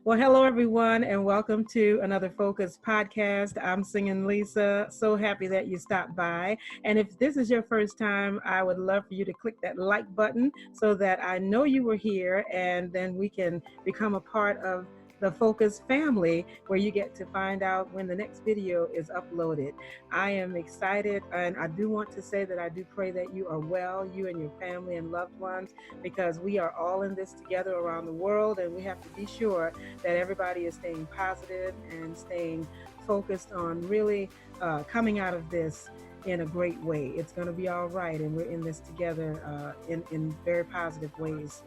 Well, hello everyone, and welcome to another Focus podcast. I'm Singinlisa. So happy that you stopped by. And if this is your first time, I would love for you to click that like button so that I know you were here, and then we can become a part of the Focus family where you get to find out when the next video is uploaded. I am excited, and I do want to say that I do pray that you are well, you and your family and loved ones, because we are all in this together around the world, and we have to be sure that everybody is staying positive and staying focused on really coming out of this in a great way. It's going to be all right, and we're in this together in very positive ways.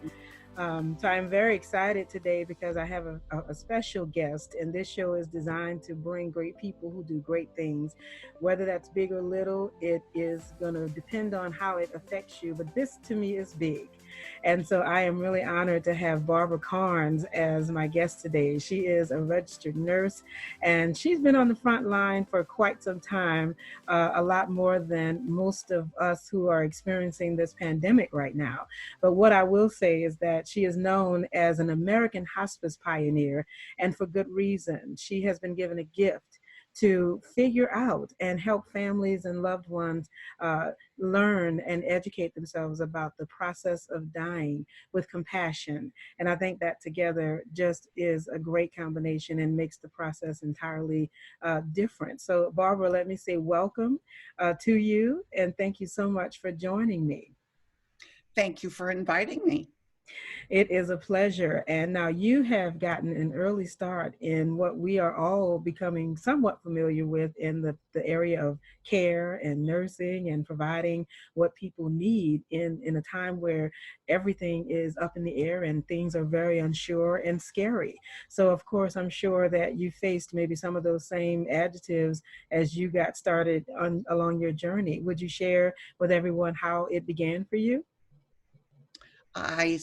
So I'm very excited today because I have a special guest, and this show is designed to bring great people who do great things. Whether that's big or little, it is going to depend on how it affects you, but this to me is big. And so I am really honored to have Barbara Karnes as my guest today. She is a registered nurse, and she's been on the front line for quite some time, a lot more than most of us who are experiencing this pandemic right now. But what I will say is that she is known as an American Hospice Pioneer, and for good reason. She has been given a gift to figure out and help families and loved ones learn and educate themselves about the process of dying with compassion. And I think that together just is a great combination and makes the process entirely different. So Barbara, let me say welcome to you, and thank you so much for joining me. Thank you for inviting me. It is a pleasure. And now you have gotten an early start in what we are all becoming somewhat familiar with in the area of care and nursing and providing what people need in a time where everything is up in the air and things are very unsure and scary. So, of course, I'm sure that you faced maybe some of those same adjectives as you got started along your journey. Would you share with everyone how it began for you? I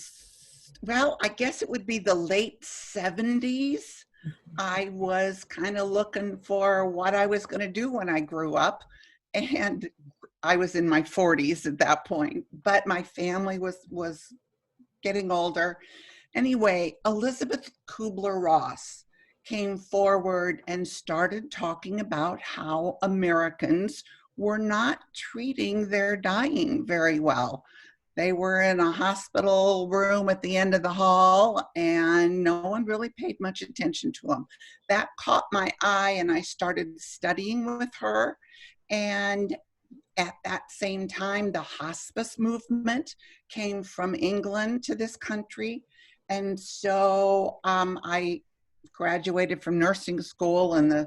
guess it would be the late 70s. I was kind of looking for what I was going to do when I grew up, and I was in my 40s at that point, but my family was getting older. Anyway, Elizabeth Kubler-Ross came forward and started talking about how Americans were not treating their dying very well. They were in a hospital room at the end of the hall, and no one really paid much attention to them. That caught my eye, and I started studying with her. And at that same time, the hospice movement came from England to this country. And so I graduated from nursing school in the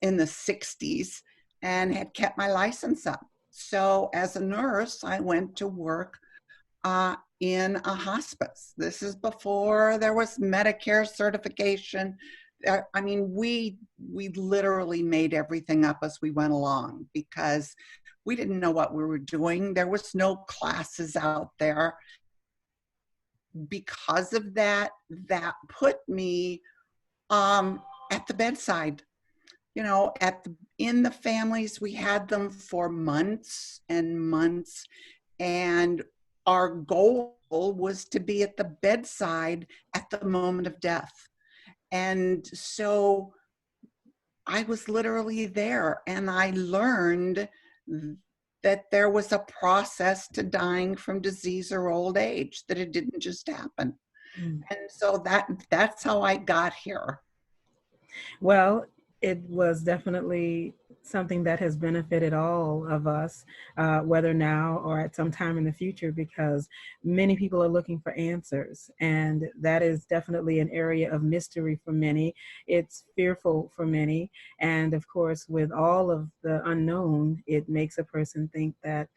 60s and had kept my license up. So as a nurse, I went to work in a hospice. This is before there was Medicare certification. I mean, we literally made everything up as we went along because we didn't know what we were doing. There was no classes out there. Because of that, that put me at the bedside. You know, in the families, we had them for months and months, and our goal was to be at the bedside at the moment of death. And so I was literally there, and I learned that there was a process to dying from disease or old age, that it didn't just happen. And so that's how I got here. Well, it was definitely something that has benefited all of us, whether now or at some time in the future, because many people are looking for answers. And that is definitely an area of mystery for many. It's fearful for many. And of course, with all of the unknown, it makes a person think that,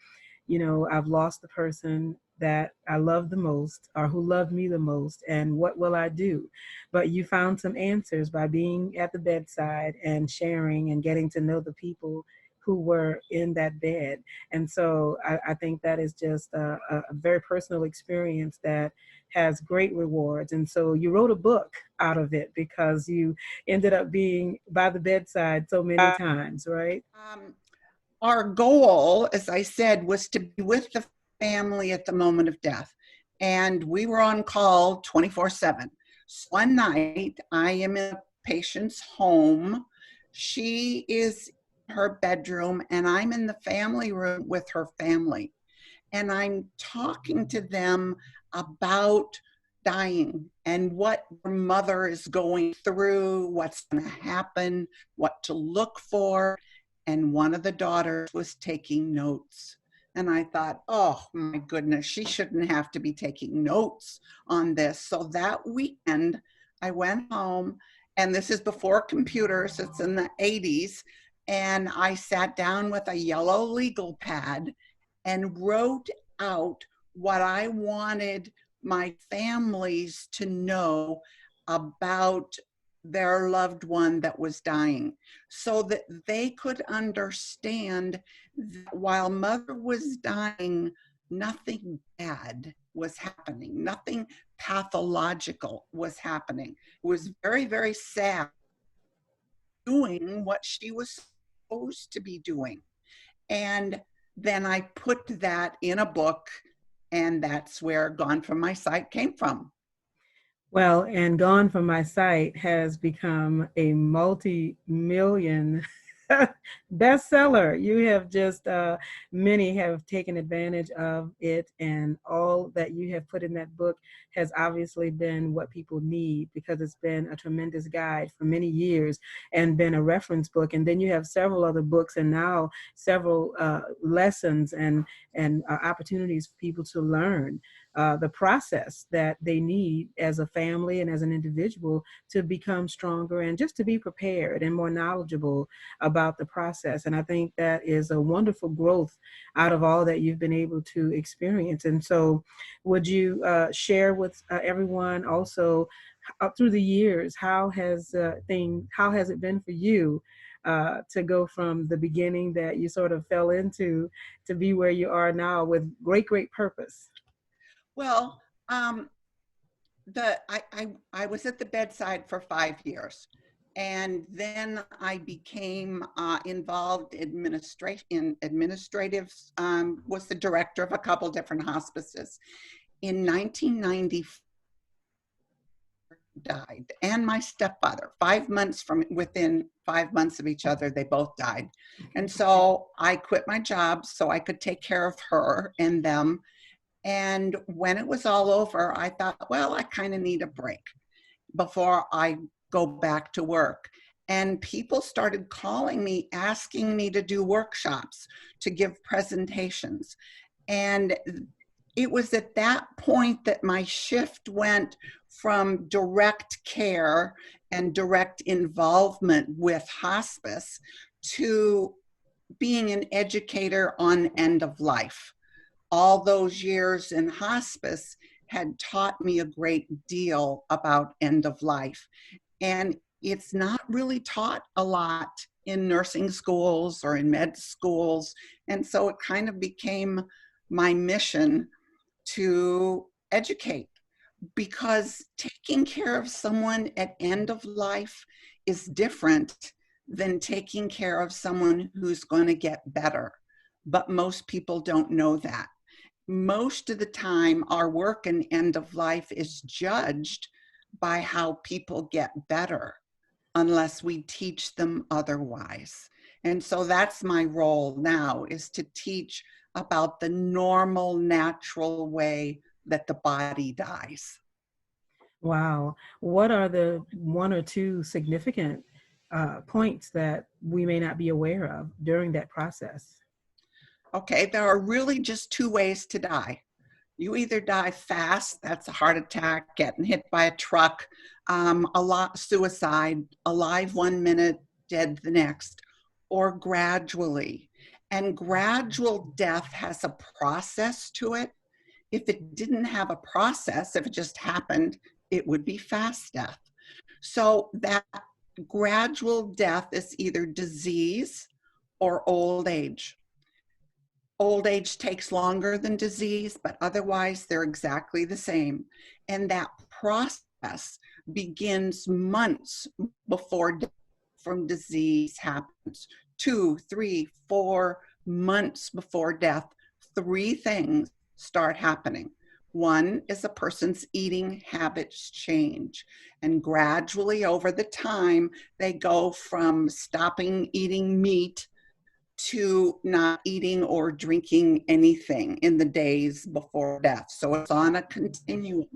I've lost the person that I love the most or who loved me the most, and what will I do? But you found some answers by being at the bedside and sharing and getting to know the people who were in that bed. And so I think that is just a very personal experience that has great rewards. And so you wrote a book out of it because you ended up being by the bedside so many times, right? Our goal, as I said, was to be with the family at the moment of death. And we were on call 24/7. One night, I am in a patient's home. She is in her bedroom, and I'm in the family room with her family. And I'm talking to them about dying and what their mother is going through, what's going to happen, what to look for. And one of the daughters was taking notes. And I thought, oh my goodness, she shouldn't have to be taking notes on this. So that weekend, I went home, and this is before computers, it's in the 80s. And I sat down with a yellow legal pad and wrote out what I wanted my families to know about their loved one that was dying, so that they could understand that while mother was dying, nothing bad was happening, nothing pathological was happening. It was very, very sad, doing what she was supposed to be doing. And then I put that in a book, and that's where Gone From My Sight came from. Well, and Gone From My Sight has become a multi-million bestseller. You have just, many have taken advantage of it, and all that you have put in that book has obviously been what people need, because it's been a tremendous guide for many years and been a reference book. And then you have several other books, and now several lessons and opportunities for people to learn the process that they need as a family and as an individual to become stronger and just to be prepared and more knowledgeable about the process. And I think that is a wonderful growth out of all that you've been able to experience. And so would you share with everyone also, up through the years, how has it been for you to go from the beginning that you sort of fell into to be where you are now with great purpose? Well, I was at the bedside for 5 years, and then I became involved in administrative. Was the director of a couple different hospices. In 1994, died, and my stepfather. 5 months from within 5 months of each other, they both died, and so I quit my job so I could take care of her and them. And when it was all over, I thought, well, I kind of need a break before I go back to work. And people started calling me, asking me to do workshops, to give presentations. And it was at that point that my shift went from direct care and direct involvement with hospice to being an educator on end of life. All those years in hospice had taught me a great deal about end of life. And it's not really taught a lot in nursing schools or in med schools. And so it kind of became my mission to educate, because taking care of someone at end of life is different than taking care of someone who's going to get better. But most people don't know that. Most of the time, our work in end of life is judged by how people get better, unless we teach them otherwise. And so that's my role now, is to teach about the normal, natural way that the body dies. Wow. What are the one or two significant points that we may not be aware of during that process? Okay, there are really just two ways to die. You either die fast, that's a heart attack, getting hit by a truck, a lot suicide, alive 1 minute, dead the next, or gradually. And gradual death has a process to it. If it didn't have a process, if it just happened, it would be fast death. So that gradual death is either disease or old age. Old age takes longer than disease, but otherwise they're exactly the same. And that process begins months before death from disease happens. 2, 3, 4 months before death, 3 things start happening. One is a person's eating habits change, and gradually over the time, they go from stopping eating meat to not eating or drinking anything in the days before death. So it's on a continuum.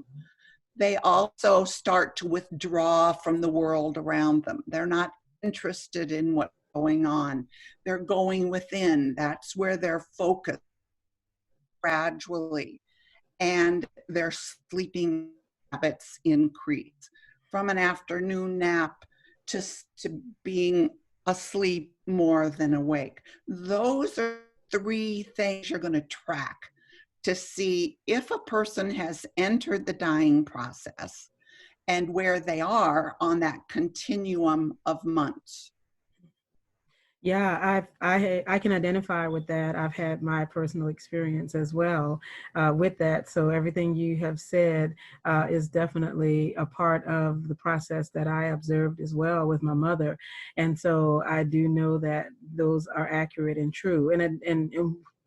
They also start to withdraw from the world around them. They're not interested in what's going on. They're going within. That's where they're focused gradually. And their sleeping habits increase from an afternoon nap to being asleep more than awake. Those are three things you're going to track to see if a person has entered the dying process and where they are on that continuum of months. Yeah, I can identify with that. I've had my personal experience as well with that. So everything you have said is definitely a part of the process that I observed as well with my mother, and so I do know that those are accurate and true, and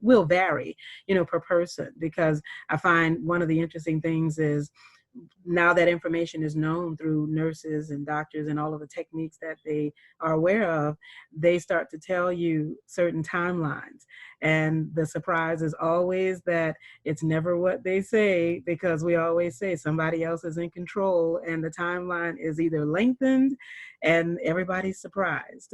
will vary, per person, because I find one of the interesting things is now that information is known through nurses and doctors and all of the techniques that they are aware of, they start to tell you certain timelines. And the surprise is always that it's never what they say, because we always say somebody else is in control, and the timeline is either lengthened and everybody's surprised.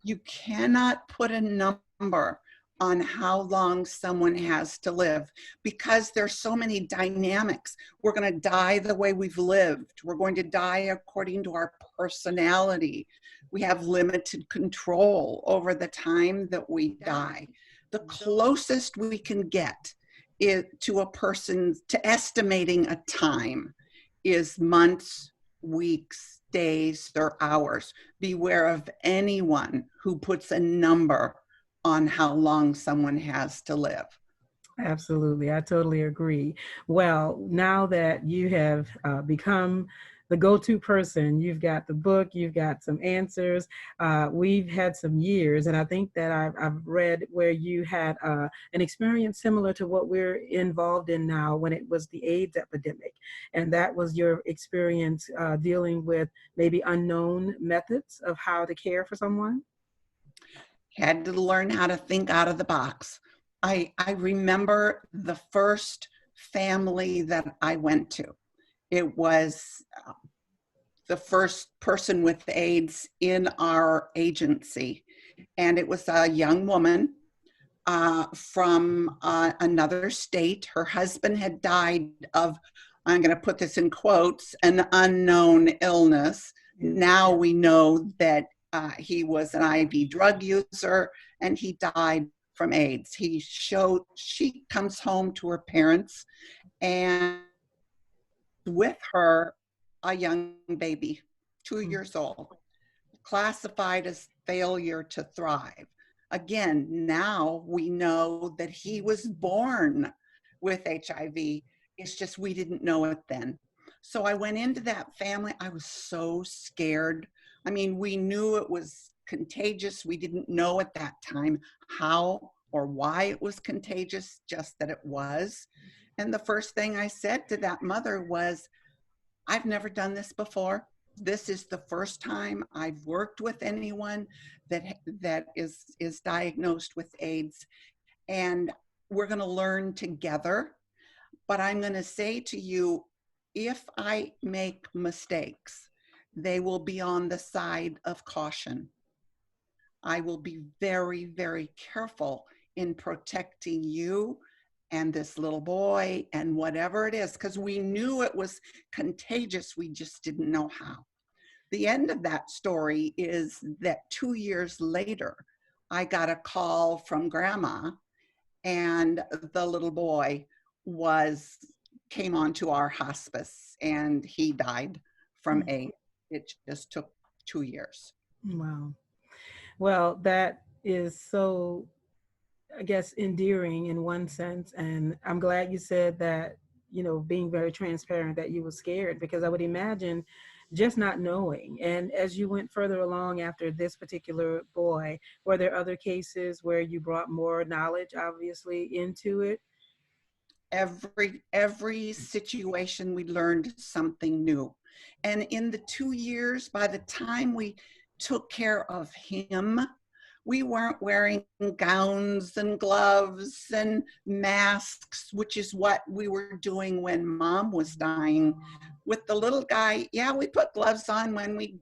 You cannot put a number on how long someone has to live because there's so many dynamics. We're going to die the way we've lived. We're going to die according to our personality. We have limited control over the time that we die. The closest we can get to a person, to estimating a time, is months, weeks, days, or hours. Beware of anyone who puts a number on how long someone has to live. Absolutely. I totally agree. Well, now that you have become the go-to person, you've got the book, you've got some answers. We've had some years, and I think that I've read where you had an experience similar to what we're involved in now when it was the AIDS epidemic. And that was your experience dealing with maybe unknown methods of how to care for someone. Had to learn how to think out of the box. I remember the first family that I went to. It was the first person with AIDS in our agency. And it was a young woman from another state. Her husband had died of, I'm going to put this in quotes, an unknown illness. Now we know that he was an IV drug user and he died from AIDS. She comes home to her parents and with her a young baby, 2 years old, classified as failure to thrive. Again, now we know that he was born with HIV. It's just we didn't know it then. So I went into that family. I was so scared. I mean, we knew it was contagious. We didn't know at that time how or why it was contagious, just that it was. And the first thing I said to that mother was, I've never done this before. This is the first time I've worked with anyone that is diagnosed with AIDS, and we're going to learn together. But I'm going to say to you, if I make mistakes, they will be on the side of caution. I will be very, very careful in protecting you and this little boy and whatever it is, because we knew it was contagious. We just didn't know how. The end of that story is that 2 years later, I got a call from grandma, and the little boy came onto our hospice and he died from AIDS. It just took 2 years. Wow. Well, that is so, I guess, endearing in one sense. And I'm glad you said that, being very transparent, that you were scared, because I would imagine just not knowing. And as you went further along after this particular boy, were there other cases where you brought more knowledge, obviously, into it? Every situation we learned something new. And in the 2 years, by the time we took care of him, we weren't wearing gowns and gloves and masks, which is what we were doing when mom was dying. With the little guy, yeah, we put gloves on when we,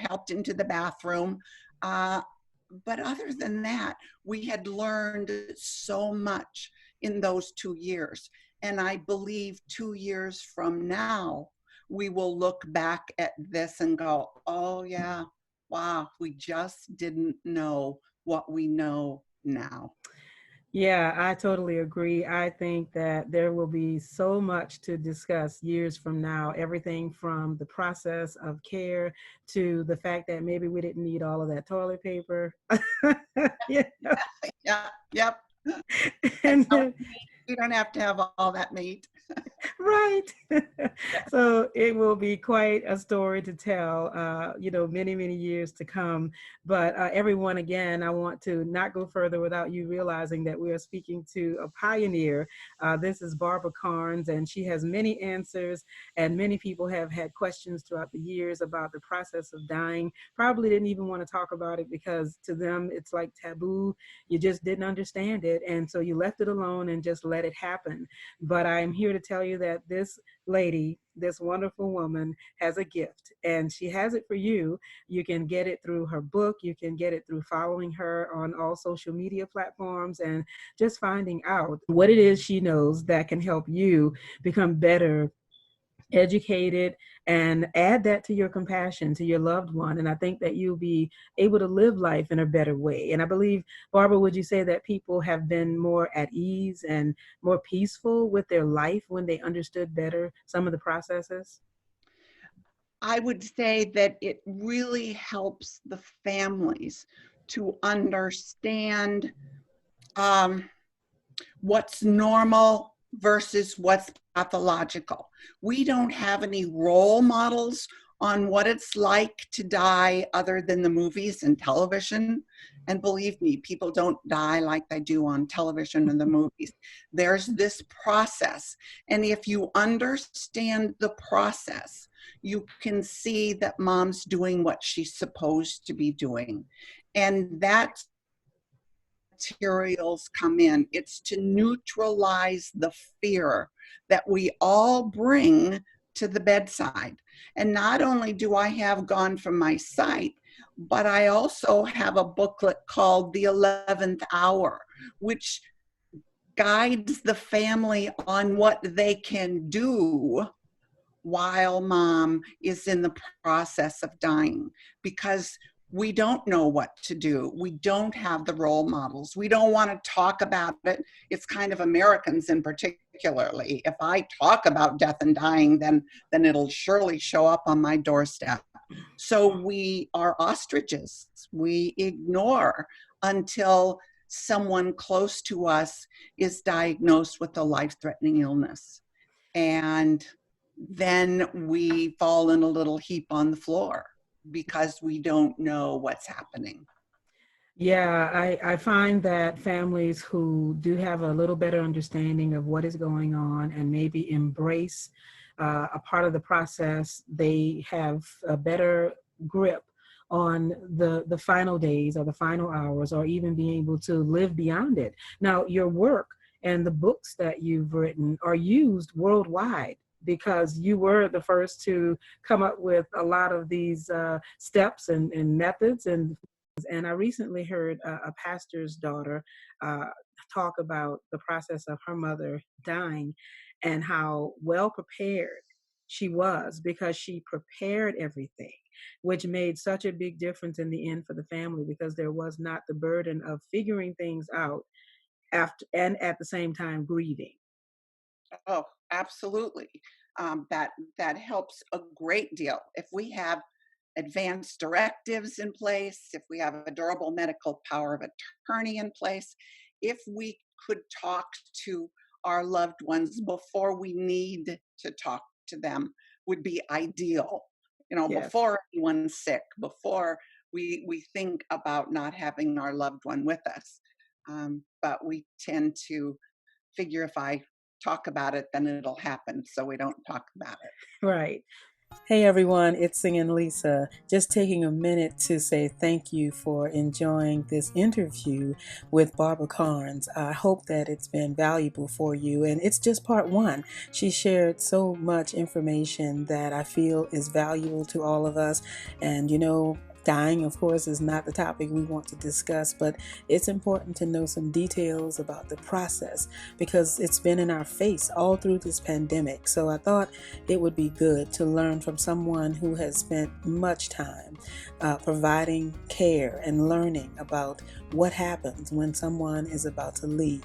helped into the bathroom. But other than that, we had learned so much in those 2 years. And I believe 2 years from now, we will look back at this and go, oh, yeah, wow, we just didn't know what we know now. Yeah, I totally agree. I think that there will be so much to discuss years from now, everything from the process of care to the fact that maybe we didn't need all of that toilet paper. Yeah. Yeah, yep. And then, We don't have to have all that meat. right. So it will be quite a story to tell, many, many years to come. But everyone, again, I want to not go further without you realizing that we are speaking to a pioneer. This is Barbara Karnes, and she has many answers. And many people have had questions throughout the years about the process of dying. Probably didn't even want to talk about it because to them it's like taboo. You just didn't understand it. And so you left it alone and just let it happen. But I'm here to tell you that this lady, this wonderful woman, has a gift and she has it for you. You can get it through her book. You can get it through following her on all social media platforms and just finding out what it is she knows that can help you become better educated and add that to your compassion to your loved one. And I think that you'll be able to live life in a better way. And I believe, Barbara, would you say that people have been more at ease and more peaceful with their life when they understood better some of the processes? I would say that it really helps the families to understand um, what's normal versus what's pathological. We don't have any role models on what it's like to die other than the movies and television. And believe me, people don't die like they do on television and the movies. There's this process. And if you understand the process, you can see that mom's doing what she's supposed to be doing. And that's materials come in. It's to neutralize the fear that we all bring to the bedside. And not only do I have Gone from My Sight, but I also have a booklet called The 11th Hour, which guides the family on what they can do while mom is in the process of dying, because we don't know what to do. We don't have the role models. We don't want to talk about it. It's kind of Americans in particularly. If I talk about death and dying, then it'll surely show up on my doorstep. So we are ostriches. We ignore until someone close to us is diagnosed with a life-threatening illness. And then we fall in a little heap on the floor because we don't know what's happening. Yeah, I find that families who do have a little better understanding of what is going on and maybe embrace a part of the process, they have a better grip on the final days or the final hours, or even being able to live beyond it. Now, your work and the books that you've written are used worldwide because you were the first to come up with a lot of these steps and methods. And I recently heard a pastor's daughter uh, talk about the process of her mother dying and how well prepared she was because she prepared everything, which made such a big difference in the end for the family because there was not the burden of figuring things out after and at the same time grieving. Oh, absolutely. That helps a great deal. If we have advanced directives in place, if we have a durable medical power of attorney in place, if we could talk to our loved ones before we need to talk to them, would be ideal. Yes. Before anyone's sick, before we think about not having our loved one with us. But we tend to figure, if I talk about it, then it'll happen. So we don't talk about it. Right. Hey everyone, it's Singinlisa. Just taking a minute to say thank you for enjoying this interview with Barbara Karnes. I hope that it's been valuable for you, and it's just part one. She shared so much information that I feel is valuable to all of us, and dying, of course, is not the topic we want to discuss, but it's important to know some details about the process because it's been in our face all through this pandemic. So I thought it would be good to learn from someone who has spent much time providing care and learning about what happens when someone is about to leave.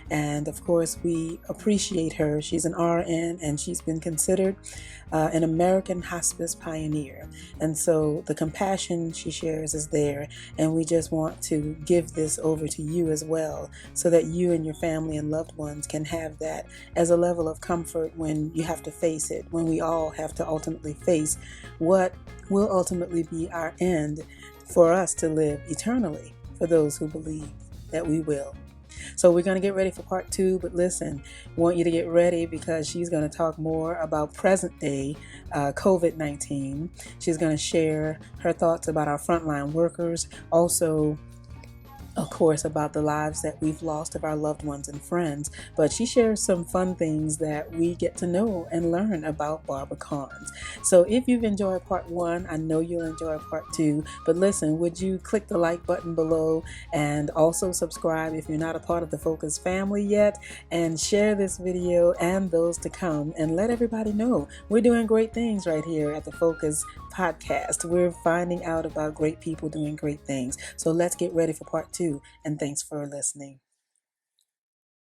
And of course, we appreciate her. She's an RN and she's been considered an American Hospice Pioneer. And so the compassion she shares is there. And we just want to give this over to you as well so that you and your family and loved ones can have that as a level of comfort when you have to face it, when we all have to ultimately face what will ultimately be our end for us to live eternally for those who believe that we will. So we're going to get ready for part two, but listen, want you to get ready because she's going to talk more about present day COVID-19. She's going to share her thoughts about our frontline workers, also of course, about the lives that we've lost of our loved ones and friends, but she shares some fun things that we get to know and learn about Barbara Karnes. So if you've enjoyed part one, I know you'll enjoy part two, but listen, would you click the like button below and also subscribe if you're not a part of the Focus family yet, and share this video and those to come and let everybody know we're doing great things right here at the Focus podcast. We're finding out about great people doing great things. So let's get ready for part two. And thanks for listening.